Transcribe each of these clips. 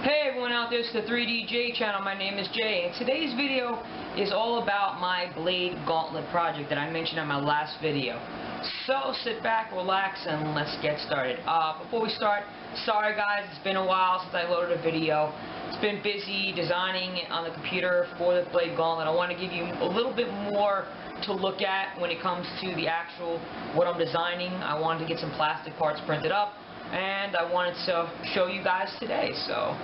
Hey everyone out there, it's the 3DJ channel. My name is Jay, and today's video is all about my blade gauntlet project that I mentioned in my last video. So sit back, relax, and let's get started. Before we start, sorry guys, it's been a while since I loaded a video. It's been busy designing on the computer for the blade gauntlet. I want to give you a little bit more to look at when it comes to the actual what I'm designing. I wanted to get some plastic parts printed up, and I wanted to show you guys today, so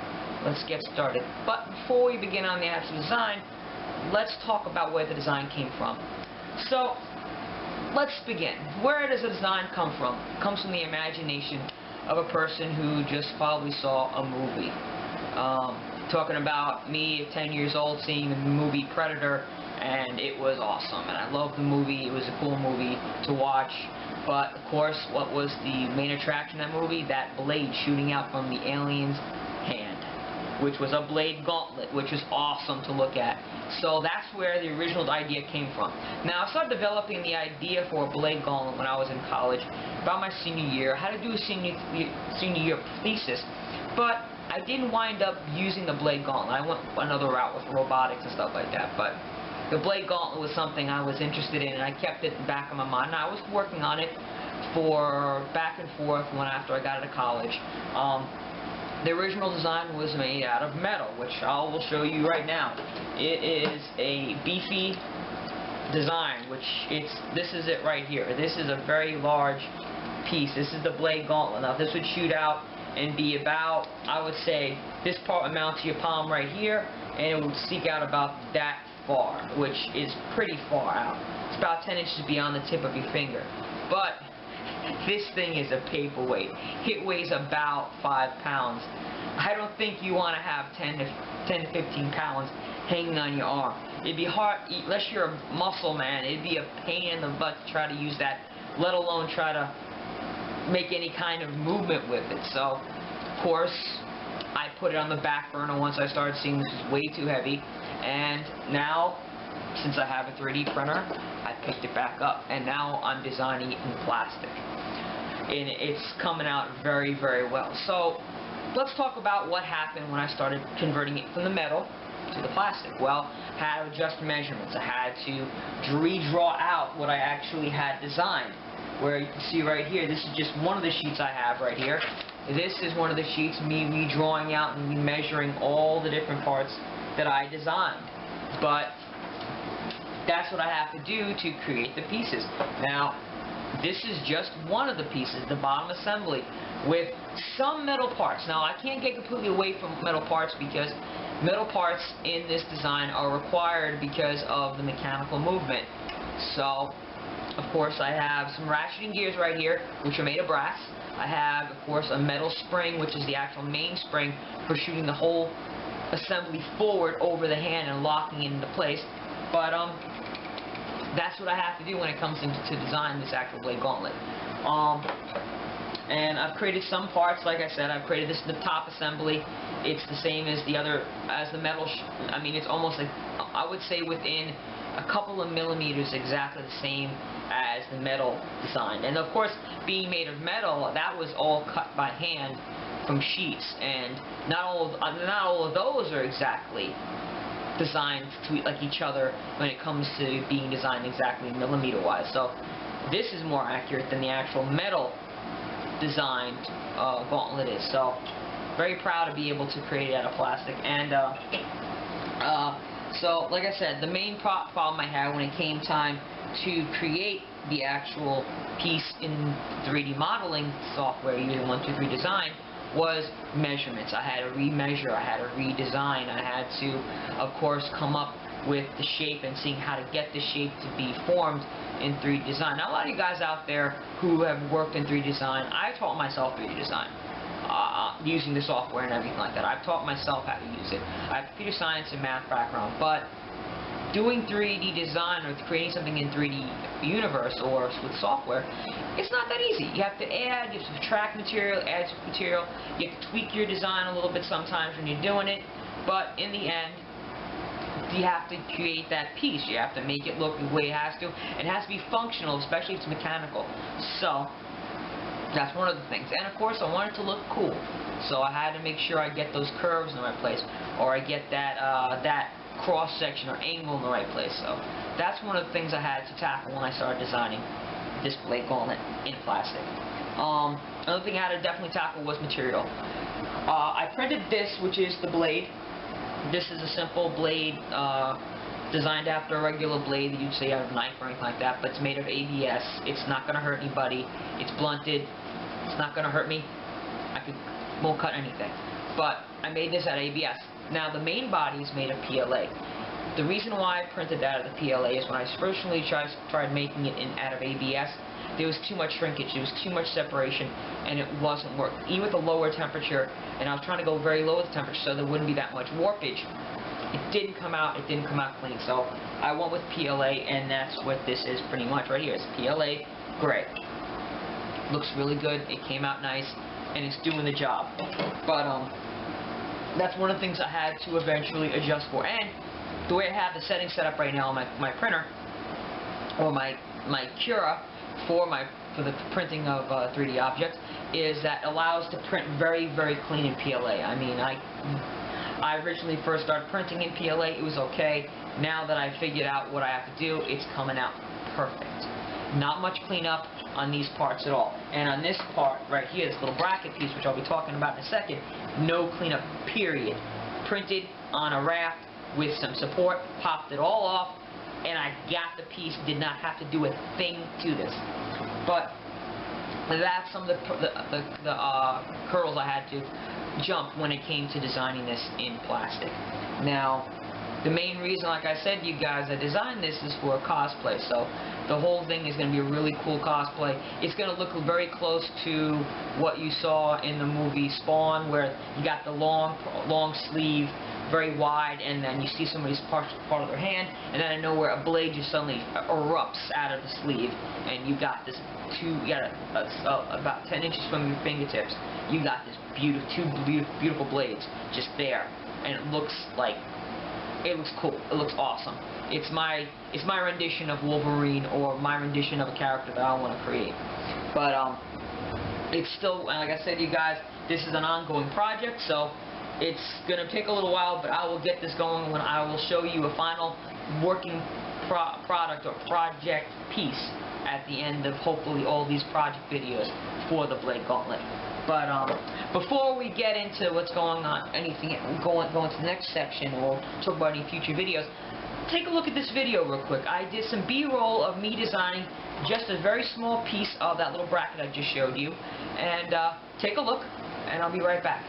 let's get started. But before we begin on the actual design, let's talk about where the design came from. So let's begin. Where does the design come from? It comes from the imagination of a person who just probably saw a movie. Talking about me at 10 years old seeing the movie Predator, and it was awesome, and I loved the movie. It was a cool movie to watch. But of course, what was the main attraction of that movie? That blade shooting out from the alien's hand, which was a blade gauntlet, which was awesome to look at. So that's where the original idea came from. Now, I started developing the idea for a blade gauntlet when I was in college, about my senior year. I had to do a senior year thesis, but I didn't wind up using the blade gauntlet. I went another route with robotics and stuff like that, but the blade gauntlet was something I was interested in, and I kept it in the back of my mind. And I was working on it for back and forth after I got out of college. The original design was made out of metal, which I will show you right now. It is a beefy design, this is it right here. This is a very large piece. This is the blade gauntlet. Now, this would shoot out and be about, I would say, this part would mount to your palm right here, and it would seek out about that far, which is pretty far out. It's about 10 inches beyond the tip of your finger. But this thing is a paperweight. It weighs about 5 pounds. I don't think you want to have 10 to 15 pounds hanging on your arm. It'd be hard, unless you're a muscle man, it'd be a pain in the butt to try to use that, let alone try to make any kind of movement with it. So, of course, I put it on the back burner once I started seeing this was way too heavy. And now, since I have a 3D printer, I picked it back up, and now I'm designing it in plastic. And it's coming out very, very well. So, let's talk about what happened when I started converting it from the metal to the plastic. Well, I had to adjust measurements. I had to redraw out what I actually had designed. Where you can see right here, this is just one of the sheets I have right here. This is one of the sheets, me drawing out and me measuring all the different parts that I designed. But that's what I have to do to create the pieces. Now, this is just one of the pieces, the bottom assembly, with some metal parts. Now, I can't get completely away from metal parts because metal parts in this design are required because of the mechanical movement. So, of course, I have some ratcheting gears right here, which are made of brass. I have, of course, a metal spring, which is the actual main spring for shooting the whole assembly forward over the hand and locking it into place. But that's what I have to do when it comes to design this actual blade gauntlet. And I've created some parts. Like I said, I've created this the top assembly. It's the same as the other, as the metal. I mean, it's almost like, I would say within a couple of millimeters exactly the same as the metal design. And of course, being made of metal, that was all cut by hand from sheets, and not all of those are exactly designed to like each other when it comes to being designed exactly millimeter wise. So this is more accurate than the actual metal designed gauntlet is. So very proud to be able to create it out of plastic. And so like I said, the main problem I had when it came time to create the actual piece in 3D modeling software using 123 Design was measurements. I had to remeasure, I had to redesign, I had to, of course, come up with the shape and seeing how to get the shape to be formed in 3D design. Now, a lot of you guys out there who have worked in 3D design, I taught myself 3D design using the software and everything like that. I've taught myself how to use it. I have a computer science and math background, but doing 3D design or creating something in 3D universe or with software, it's not that easy. You have to add, you have to subtract material, add material, you have to tweak your design a little bit sometimes when you're doing it, but in the end, you have to create that piece. You have to make it look the way it has to. It has to be functional, especially if it's mechanical. So, that's one of the things. And of course, I want it to look cool. So I had to make sure I get those curves in the right place, or I get that cross section or angle in the right place. So that's one of the things I had to tackle when I started designing this blade gauntlet in plastic. Another thing I had to definitely tackle was material. I printed this, which is the blade. This is a simple blade designed after a regular blade that you'd say out of a knife or anything like that, but it's made of ABS. It's not going to hurt anybody. It's blunted. It's not going to hurt me. Won't cut anything. But I made this out of ABS. Now the main body is made of PLA. The reason why I printed that out of the PLA is when I originally tried making it out of ABS, there was too much shrinkage, there was too much separation, and it wasn't working. Even with a lower temperature, and I was trying to go very low with the temperature so there wouldn't be that much warpage, it didn't come out clean. So I went with PLA, and that's what this is pretty much right here. It's PLA gray. Looks really good, it came out nice, and it's doing the job. But that's one of the things I had to eventually adjust for. And the way I have the settings set up right now on my printer, or my Cura for the printing of 3D objects, is that allows to print very, very clean in PLA. I mean, I originally first started printing in PLA, it was okay. Now that I figured out what I have to do, it's coming out perfect. Not much cleanup on these parts at all. And on this part right here, this little bracket piece, which I'll be talking about in a second, no cleanup, period. Printed on a raft with some support, popped it all off, and I got the piece, did not have to do a thing to this. But that's some of the hurdles I had to jump when it came to designing this in plastic. Now, the main reason, like I said to you guys, I designed this is for cosplay, so the whole thing is going to be a really cool cosplay. It's going to look very close to what you saw in the movie Spawn, where you got the long sleeve, very wide, and then you see somebody's part of their hand, and then out of nowhere a blade just suddenly erupts out of the sleeve, and you got this about 10 inches from your fingertips. You got this two beautiful blades just there, and it looks cool. It looks awesome. It's my rendition of Wolverine, or my rendition of a character that I want to create. But it's still, like I said to you guys, this is an ongoing project, so it's gonna take a little while, but I will get this going when I will show you a final working product or project piece at the end of hopefully all these project videos for the Blade Gauntlet. But before we get into what's going on, go into the next section, or talk about any future videos, take a look at this video real quick. I did some B-roll of me designing just a very small piece of that little bracket I just showed you, and take a look, and I'll be right back.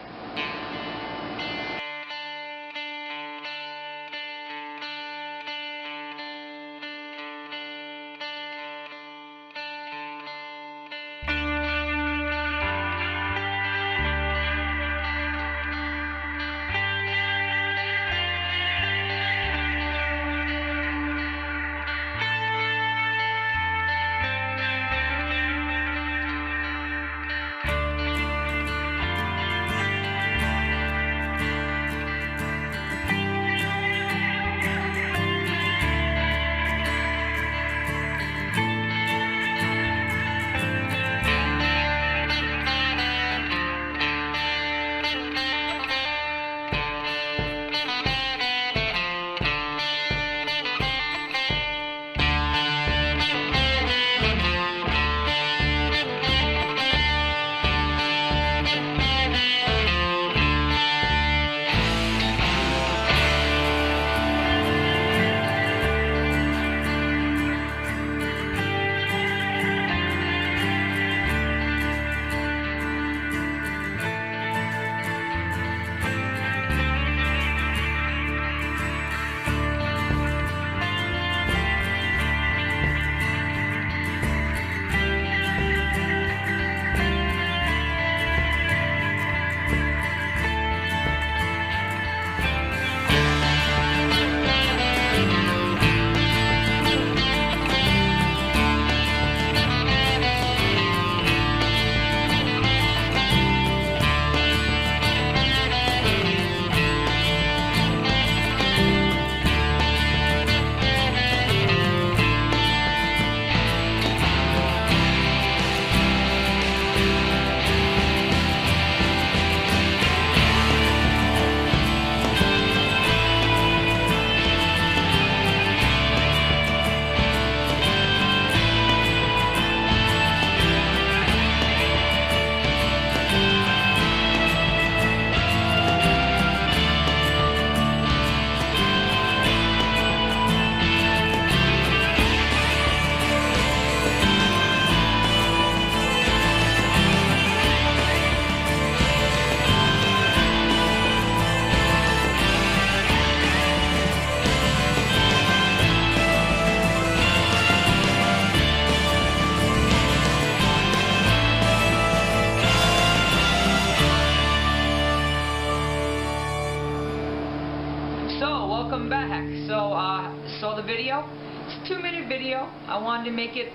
2-minute video. I wanted to make it,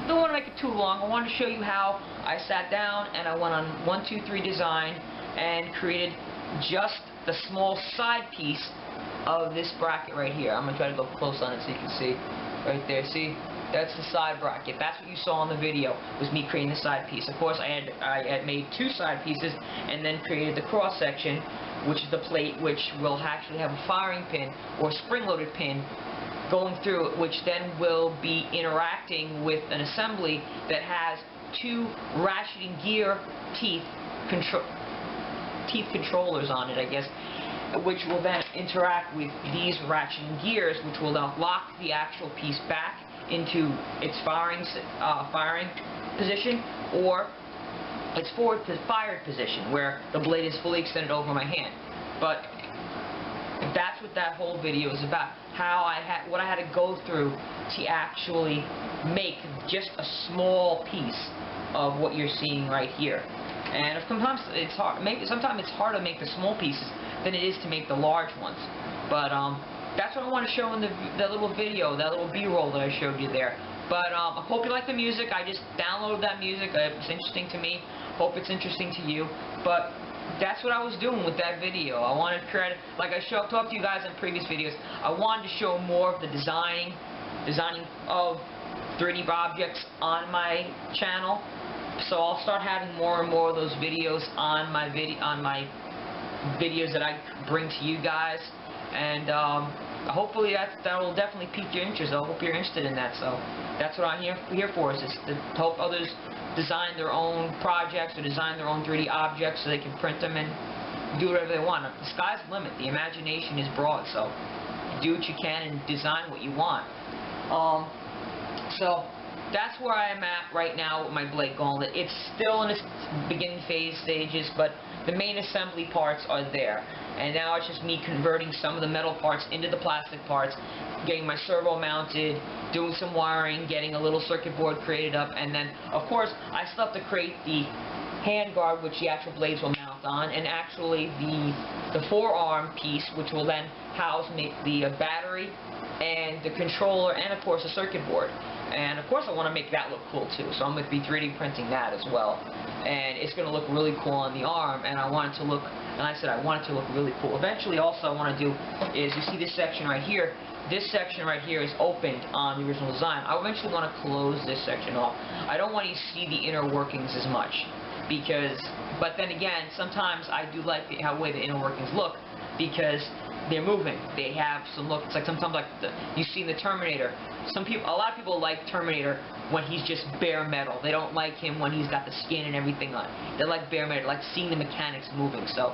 don't want to make it too long. I wanted to show you how I sat down and I went on 1, 2, 3 design and created just the small side piece of this bracket right here. I'm going to try to go close on it so you can see right there. See? That's the side bracket. That's what you saw in the video, was me creating the side piece. Of course, I had made 2 side pieces and then created the cross section, which is the plate, which will actually have a firing pin or spring-loaded pin going through it, which then will be interacting with an assembly that has 2 ratcheting gear teeth controllers on it, I guess, which will then interact with these ratcheting gears, which will now lock the actual piece back into its firing position, or its fired position, where the blade is fully extended over my hand. But that's what that whole video is about. What I had to go through to actually make just a small piece of what you're seeing right here. And sometimes it's hard. Sometimes it's harder to make the small pieces than it is to make the large ones. But that's what I want to show in that little video, that little B-roll that I showed you there. But I hope you like the music. I just downloaded that music. It's interesting to me. Hope it's interesting to you. But that's what I was doing with that video. I wanted to create, like I talked to you guys in previous videos, I wanted to show more of the designing of 3D objects on my channel. So I'll start having more and more of those videos on my videos that I bring to you guys. And hopefully that will definitely pique your interest. I hope you're interested in that. So that's what I'm here for, is to help others design their own projects or design their own 3D objects so they can print them and do whatever they want. The sky's the limit. The imagination is broad. So do what you can and design what you want. So that's where I am at right now with my blade gauntlet. It's still in its beginning phase stages, but the main assembly parts are there. And now it's just me converting some of the metal parts into the plastic parts, getting my servo mounted, doing some wiring, getting a little circuit board created up, and then, of course, I still have to create the hand guard, which the actual blades will mount on, and actually the forearm piece, which will then house the battery and the controller, and of course the circuit board. And of course I want to make that look cool too, so I'm going to be 3D printing that as well. And it's going to look really cool on the arm, and I want it to look, and I said I want it to look really cool. Eventually also I want to do is, you see this section right here, this section right here is opened on the original design. I eventually want to close this section off. I don't want you to see the inner workings as much, but then again, sometimes I do like the way the inner workings look, because they're moving. They have some look. It's like sometimes like you see in the Terminator. A lot of people like Terminator when he's just bare metal. They don't like him when he's got the skin and everything on. They like bare metal, like seeing the mechanics moving. So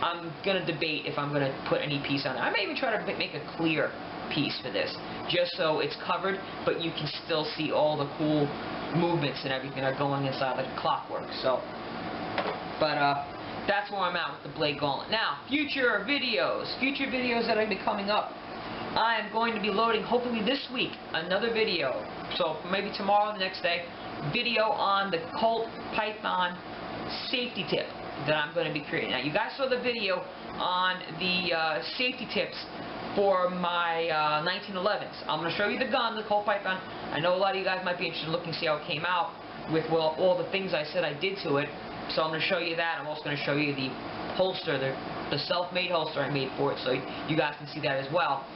I'm gonna debate if I'm gonna put any piece on it. I may even try to make a clear piece for this, just so it's covered, but you can still see all the cool movements and everything that are going inside like clockwork. So, but that's where I'm at with the blade gauntlet. Now, future videos that are be coming up. I am going to be loading, hopefully this week, another video. So maybe tomorrow, the next day, video on the Colt Python safety tip that I'm going to be creating. Now, you guys saw the video on the safety tips for my 1911s. I'm going to show you the gun, the Colt Python. I know a lot of you guys might be interested in looking to see how it came out with all the things I said I did to it. So I'm going to show you that. I'm also going to show you the holster, the self-made holster I made for it, so you guys can see that as well.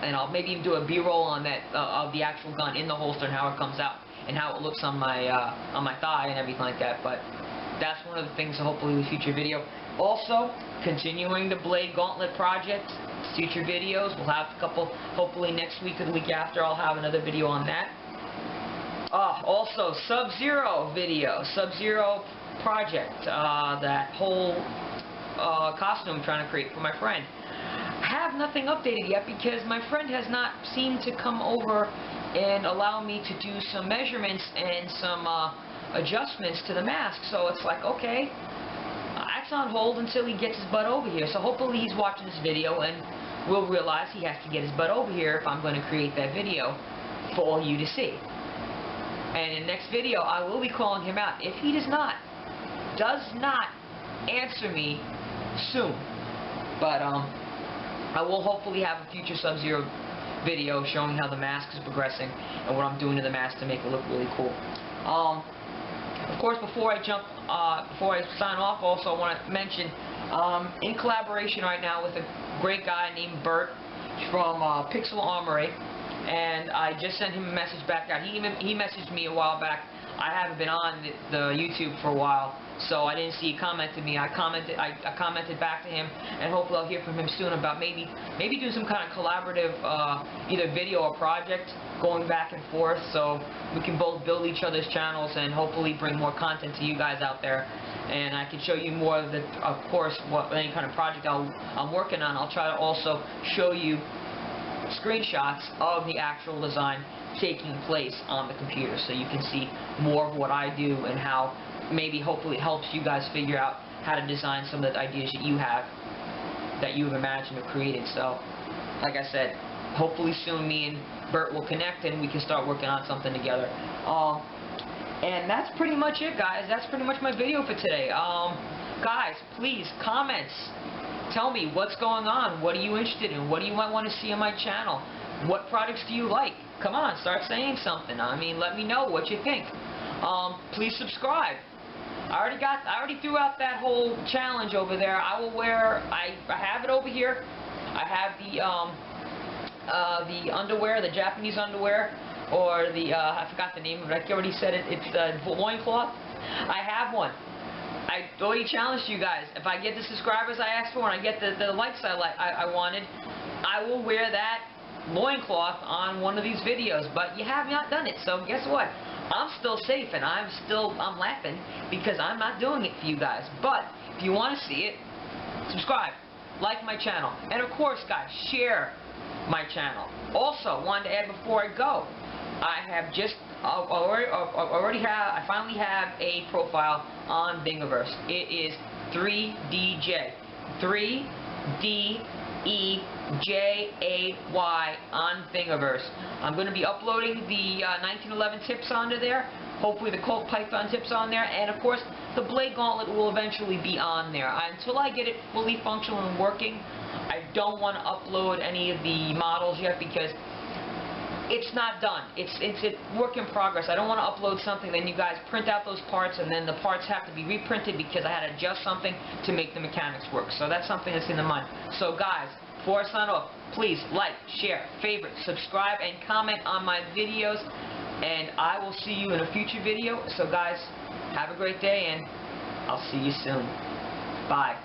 And I'll maybe even do a B-roll on that of the actual gun in the holster and how it comes out and how it looks on my thigh and everything like that. But that's one of the things, hopefully, with future video. Also, continuing the blade gauntlet project, future videos. We'll have a couple, hopefully next week or the week after. I'll have another video on that. Also, Sub-Zero video, Sub-Zero project, that whole costume I'm trying to create for my friend. I have nothing updated yet because my friend has not seemed to come over and allow me to do some measurements and some adjustments to the mask. So it's like, okay, that's on hold until he gets his butt over here. So hopefully he's watching this video and will realize he has to get his butt over here if I'm going to create that video for all you to see. And in the next video, I will be calling him out if he does not answer me soon. But I will hopefully have a future Sub-Zero video showing how the mask is progressing and what I'm doing to the mask to make it look really cool. Of course, before I sign off, also I want to mention, in collaboration right now with a great guy named Bert from Pixel Armory, and I just sent him a message back out. He messaged me a while back. I haven't been on the YouTube for a while, so I didn't see he commented me. I commented back to him, and hopefully I'll hear from him soon about maybe doing some kind of collaborative either video or project going back and forth, so we can both build each other's channels and hopefully bring more content to you guys out there. And I can show you more of course, any kind of project I'm working on. I'll try to also show you screenshots of the actual design taking place on the computer, so you can see more of what I do and how hopefully it helps you guys figure out how to design some of the ideas that you've imagined or created. So, like I said, hopefully soon me and Bert will connect and we can start working on something together. And that's pretty much it, guys. That's pretty much my video for today. Guys, please, comments. Tell me what's going on. What are you interested in? What do you might want to see on my channel? What products do you like? Come on, start saying something. I mean, let me know what you think. Please subscribe. I already threw out that whole challenge over there. I have it over here. I have the underwear, the Japanese underwear, or I forgot the name of it. I already said it. It's the loincloth. I have one. I already challenged you guys. If I get the subscribers I asked for and I get the likes I wanted, I will wear that loincloth on one of these videos. But you have not done it, so guess what? I'm still safe, and I'm laughing because I'm not doing it for you guys. But if you want to see it, subscribe, like my channel, and of course, guys, share my channel. Also, wanted to add before I go, I finally have a profile on thingiverse. It is 3DJ, 3DEJAY on thingiverse. I'm going to be uploading the 1911 tips onto there. Hopefully the Colt Python tips on there, and of course the Blade Gauntlet will eventually be on there. Until I get it fully functional and working, I don't want to upload any of the models yet because it's not done. It's a work in progress. I don't want to upload something, then you guys print out those parts, and then the parts have to be reprinted because I had to adjust something to make the mechanics work. So that's something that's in the mind. So guys, before I sign off, please like, share, favorite, subscribe, and comment on my videos. And I will see you in a future video. So guys, have a great day, and I'll see you soon. Bye.